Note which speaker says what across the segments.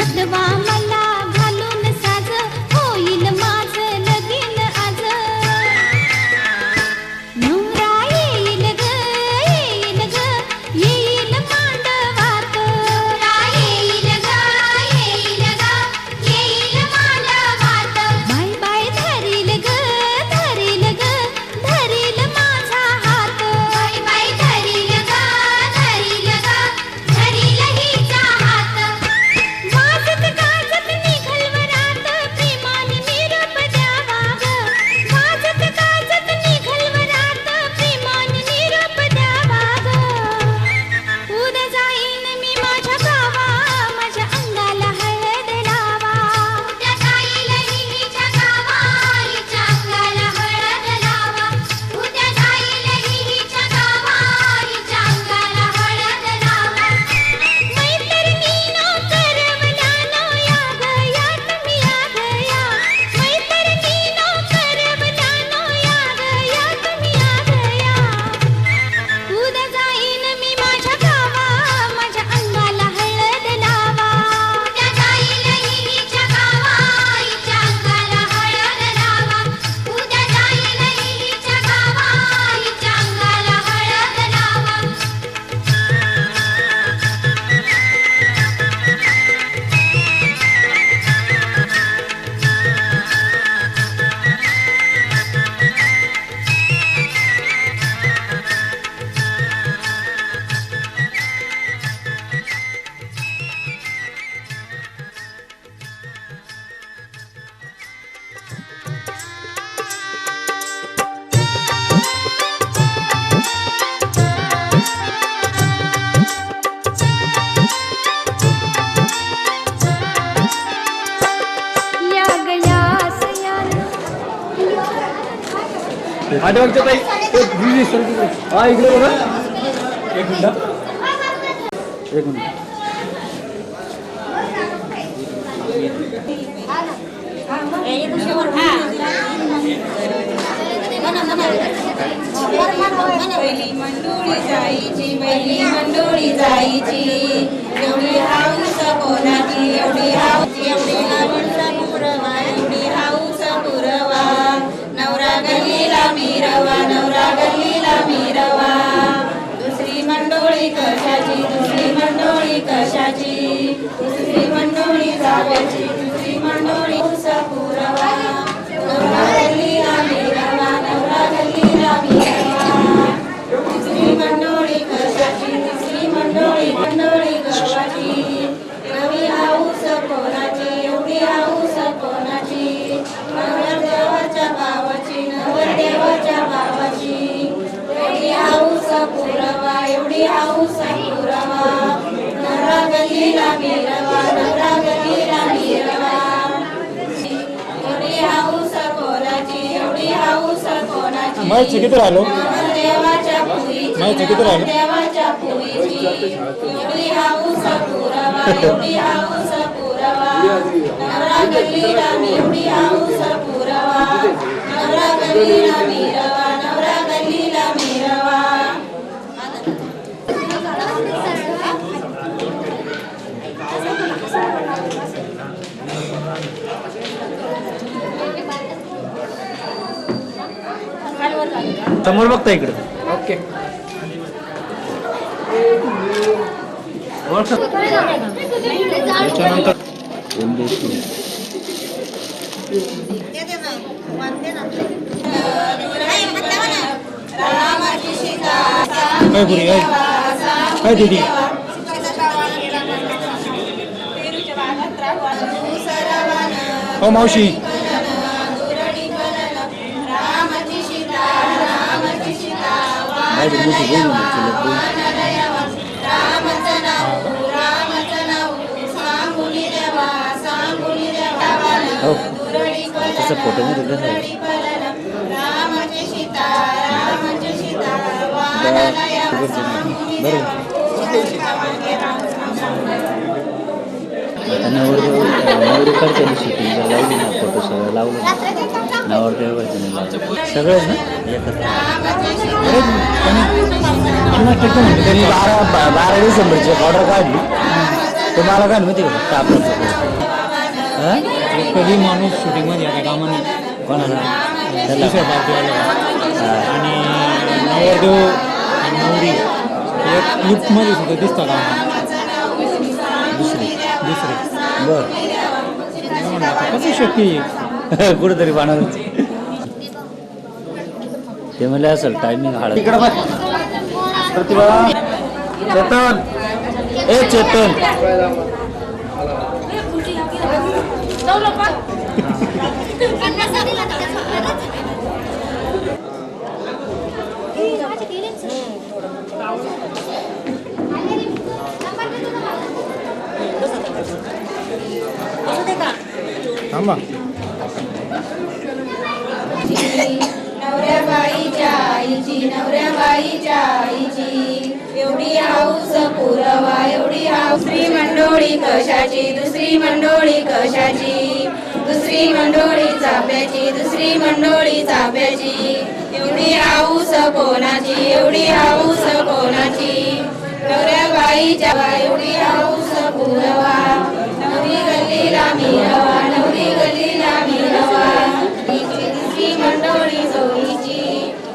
Speaker 1: वाजवा मला घालून साज होईल माझं लगीन आज नवरा येईल ग येईल ग येईल मांडवात येईल ग येईल ग येईल मांडवात बाय बाय धरील ग धरील ग धरील माझा हात बाय बाय धरील ग धरील ग धरील हिचा हात वाजत गाजत निघल वरात प्रेमाने निरोप द्यावा ग वाजत गाजत निघल वरात प्रेमाने निरोप द्यावा ग उद्या जाईन मी माझ्या गावा माझ्या अंगाला हळद लावा उद्या जाईल हिच्या गावा हिच्या अंगाला हळद लावा उद्या जाईल हिच्या गावा हिच्या अंगाला हळद लावा मैत्रिणीनो करवल्यानो या ग या तुम्ही या ग या मैत्रिणीनो करवल्यानो या ग या तुम्ही या ग या उद्या जाईन मी माझ्या गावा माझ्या अंगाला हळद लावा उद्या जाईल हिच्या गावा हिच्या अंगाला हळद लावा उद्या जाईल हिच्या गावा हिच्या अंगाला हळद लावा या गयास
Speaker 2: आठवणच्या ताई एक वीस रुपये हा इकडे बघा एक मिनिट एक मिनिट
Speaker 3: पहिली मंडोळी जायची एवढी हाऊस कोणाची एवढी हाऊस एवढी हाऊस पुरवा एवढी हाऊस पुरवा नवरा गल्लीला मिरवा नवरा गल्लीला मिरवा दुसरी मंडोळी कशाची दुसरी मंडोळी कशाची दुसरी मंडोळी जाव्याची दुसरी मंडोळी हाऊस पुरवा नवरा गल्लीला मिरवा नवरा गल्लीला मिरवा दुसरी मंडोळी कशाची दुसरी मंडोळी मंडोळी गवाची नवी हाऊस कोणाची एवढी हाऊस कोणाची नवरदेवाच्या भावाची नवरदेवाच्या भावाची एवढी हाऊस पुरवा एवढी हाऊस पुरवा नवरा गल्लीला मिरवा नवरा गल्लीला मिरवा एवढी हाऊस कोणाची एवढी हाऊस कोणाची
Speaker 2: माहिती किती राहिलो
Speaker 3: देवाच्या पुरीची देवाच्या पुरीची एवढी हाऊस पुरवा एवढी हाऊस पुरवा नवरा गल्लीला एवढी हाऊस पुरवा नवरा गल्लीला मिरवा नवरा गल्लीला मिरवा
Speaker 2: समोर बघता इकडे ओके त्याच्यानंतर काय पुरी काय दिदी हो मावशी हो त्याचा फोटो मध्ये कसं आहे बरोबर आता नवरदेवाच्या शूटिंग जर लावली ना फोटो सगळं लावलं ना नवरदेवाचं नाही लावलं सगळंच ना एकत्र पन्नास टक्के म्हणजे त्यांनी 12 डिसेंबरची ऑर्डर काढली ते मला काय माहिती का फक्त आपलं
Speaker 4: कधी माणूस शूटिंगमध्ये आता कामाने
Speaker 2: कोणाला
Speaker 4: दुसऱ्या पार्टीवाला आणि नवरदेव आणि नवरी एक लिफ्टमध्ये सुद्धा दिसतं का
Speaker 2: दुसरी
Speaker 4: दुसरे
Speaker 2: बर
Speaker 4: म्हणलं आता कसं शक्य आहे
Speaker 2: कुठेतरी पाहणार ते म्हणले असेल टायमिंग हळद इकडे प्रतिभा चेतन ए चेतन
Speaker 4: थांबा
Speaker 3: नवऱ्या बाईच्या आईची नवऱ्या बाईच्या आईची एवढी हाऊस पुरवा एवढी हाऊस दुसरी मंडोळी कशाची दुसरी मंडोळी कशाची दुसरी मंडोळी चाफ्याची दुसरी मंडोळी चाफ्याची एवढी हाऊस कोणाची एवढी हाऊस कोणाची नवऱ्या बाईच्या एवढी हाऊस पुरवा नवरी गल्लीला मिरवा नवरी गल्लीला मिरवा दुसरी मंडोळी जोडीची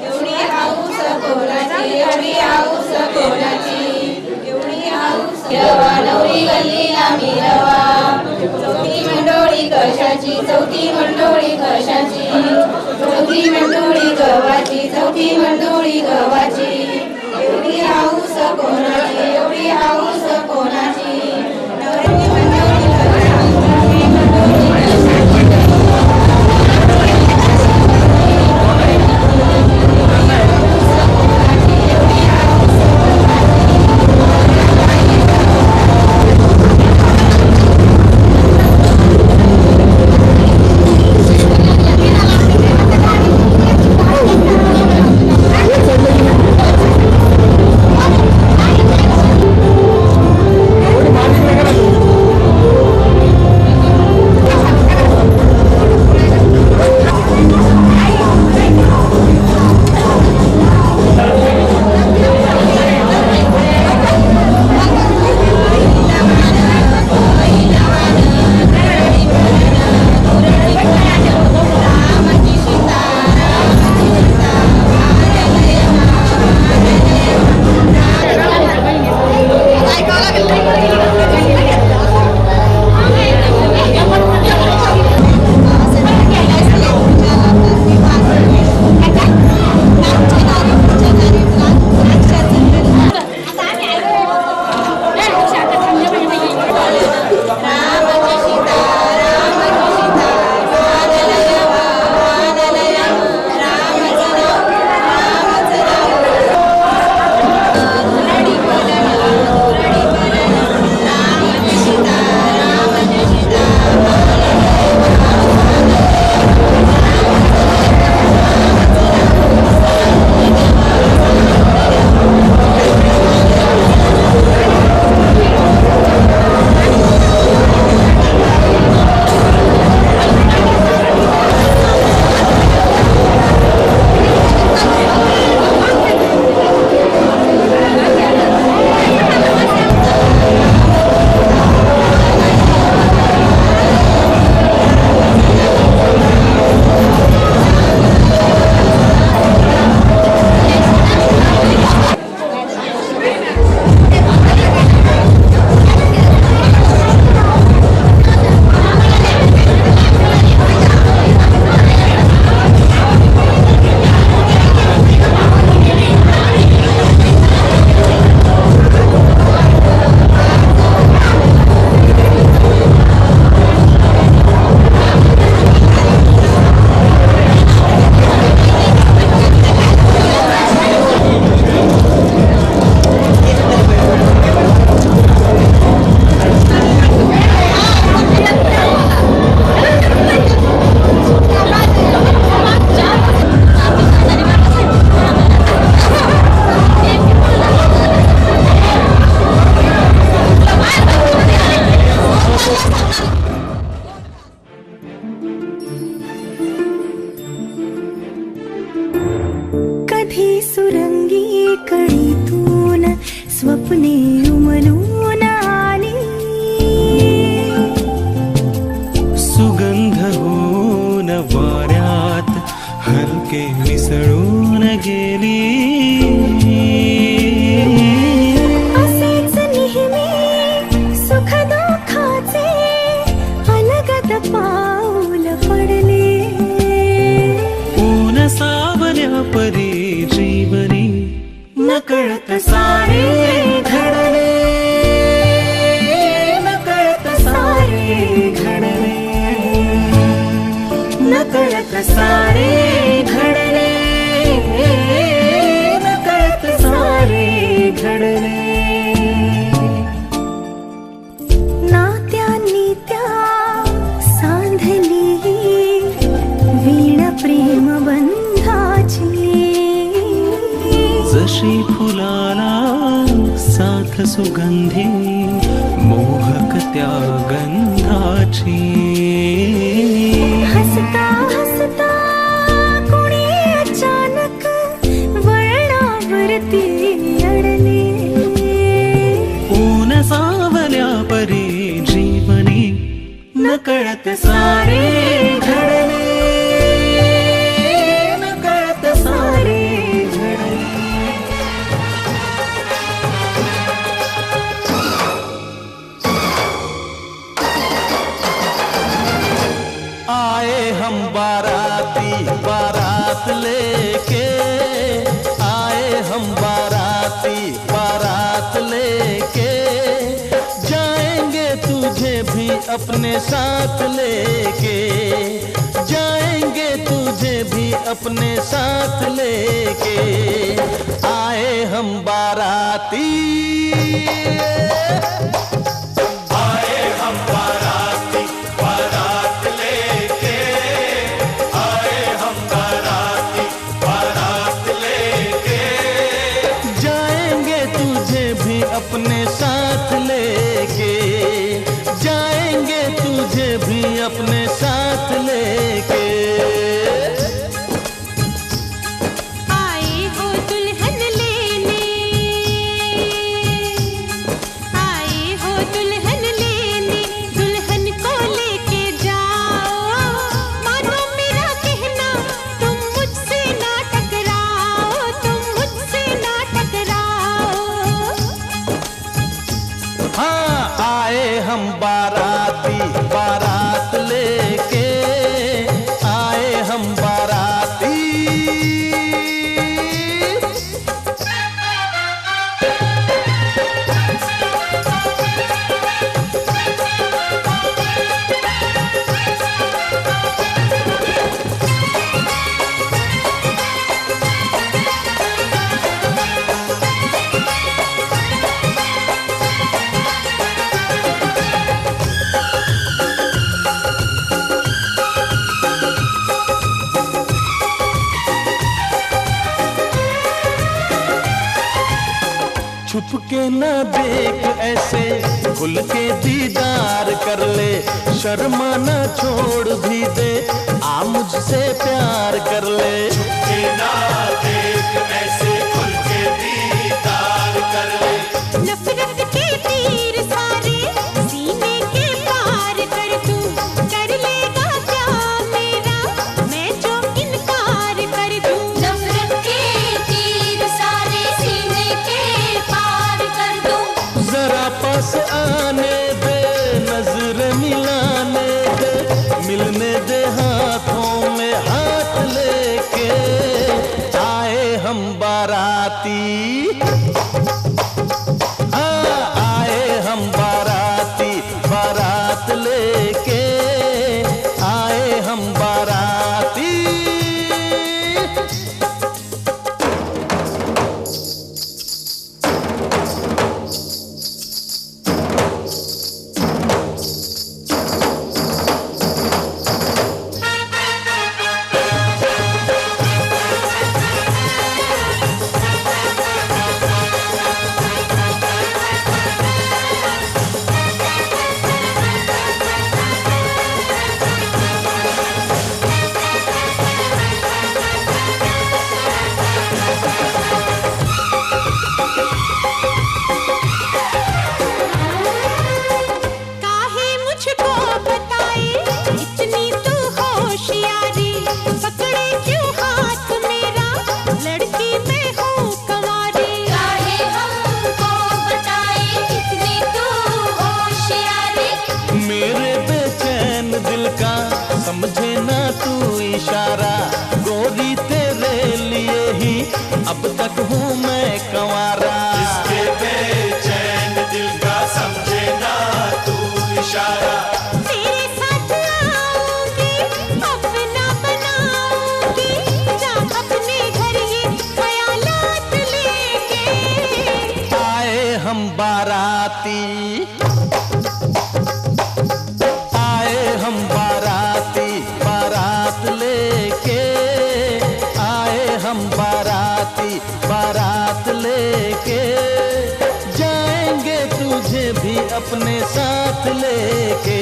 Speaker 3: एवढी हाऊस कोणाची एवढी हाऊस कोणाची एवढी हाऊस मिरवा नवरी गल्लीला मिरवा चौथी मंडोळी कशाची चौथी मंडोळी कशाची चौथी मंडोळी गव्हाची चौथी मंडोळी गव्हाची एवढी हाऊस कोणाची एवढी हाऊस कोणाची नवऱ्याची मंडोळी कशाची मंडोळी
Speaker 5: पाऊल पडले.
Speaker 4: ऊन सावल्या परी जीवनी नकळत सारे घडले. नकळत सारे घडले. नकळत सारे घडले. नकळत सारे घडले.
Speaker 5: नात्यांनी त्या सांधली वीण प्रेम बंधाची.
Speaker 4: जशी फुलाला साथ सुगंधी मोहक त्या गंधाची.
Speaker 5: हसता हसता कोणी अचानक वळणावरती अडले.
Speaker 4: ऊन सावल्या परी जीवनी नकळत सारे घडले. नकळत सारे घडले.
Speaker 6: आए हम बाराती बारात लेके. आए हम बाराती बारात लेके. जाएंगे तुझे भी अपने साथ लेके. जाएंगे तुझे भी अपने साथ लेके. आए हम बाराती. आए हम बाराती बारात लेके. आए हम बाराती बारात लेके. जाएंगे तुझे भी अपने साथ लेके. जाएंगे तुझे भी अपने साथ लेके.
Speaker 1: आए हो दुल्हन लेने. आए हो दुल्हन लेने. दुल्हन को लेके जाओ. मानो मेरा कहना तुम मुझसे ना टकराओ. तुम मुझसे ना टकराओ.
Speaker 6: हाँ आए हम बाराती बारात लेके. आए हम बाराती. छुप के न देख ऐसे खुल के दीदार कर ले. शर्मा न छोड़ भी दे आ मुझसे प्यार कर ले. छुप के न देख ऐसे खुल के दीदार कर ले.
Speaker 1: नफरत के तीर सारे सीने के पार कर दूं. कर लेगा क्या मेरा मैं जो इनकार कर दूं. नफरत के तीर सारे सीने के पार कर दूं.
Speaker 6: जरा पास आने दे नजर मिलाने दे. मिलने दे हाथों में हाथ लेके. आए हम बाराती. हाँ आए हम बाराती बारात लेके. आए हम बाराती. दिल का समझे ना तू इशारा, गोरी तेरे लिए ही अब तक हूँ मैं कंवारा।
Speaker 7: जिसके बेचैन दिल का समझे ना तू इशारा,
Speaker 1: तेरे साथ आऊंगी अपना बनाऊंगी, जा अपने घर ये ख्यालात लेके।
Speaker 6: आए हम बाराती, आए हम बाराती, बारात लेके आए हम बाराती, बारात लेके जाएंगे तुझे भी अपने साथ लेके,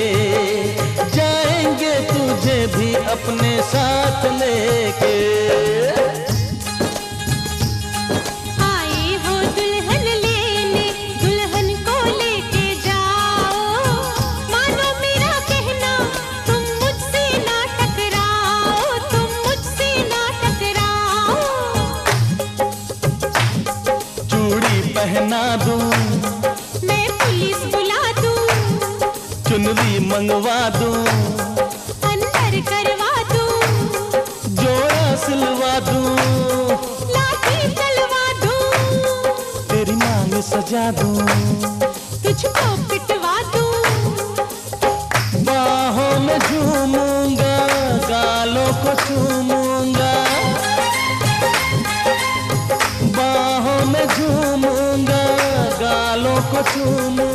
Speaker 6: जाएंगे तुझे भी अपने साथ लेके।
Speaker 1: आए हो दुल्हन लेने, दुल्हन को लेके जाओ, मानो मेरा कहना तुम मुझसे ना टकराओ, तुम मुझसे ना टकराओ।
Speaker 6: चूड़ी पहना दूं,
Speaker 1: मैं पुलिस बुला दूं,
Speaker 6: चुनरी मंगवा दूं,
Speaker 1: अंदर करवा दूं,
Speaker 6: जोड़ा सिलवा दूं,
Speaker 1: लाठी चलवा दूं,
Speaker 6: तेरी मांग सजा दूं,
Speaker 1: तुझको पिटवा दूं।
Speaker 6: बाहों में झूमूंगा, गालों को चूमूंगा, बाहों में झूमूंगा, गालों को चूमूंगा।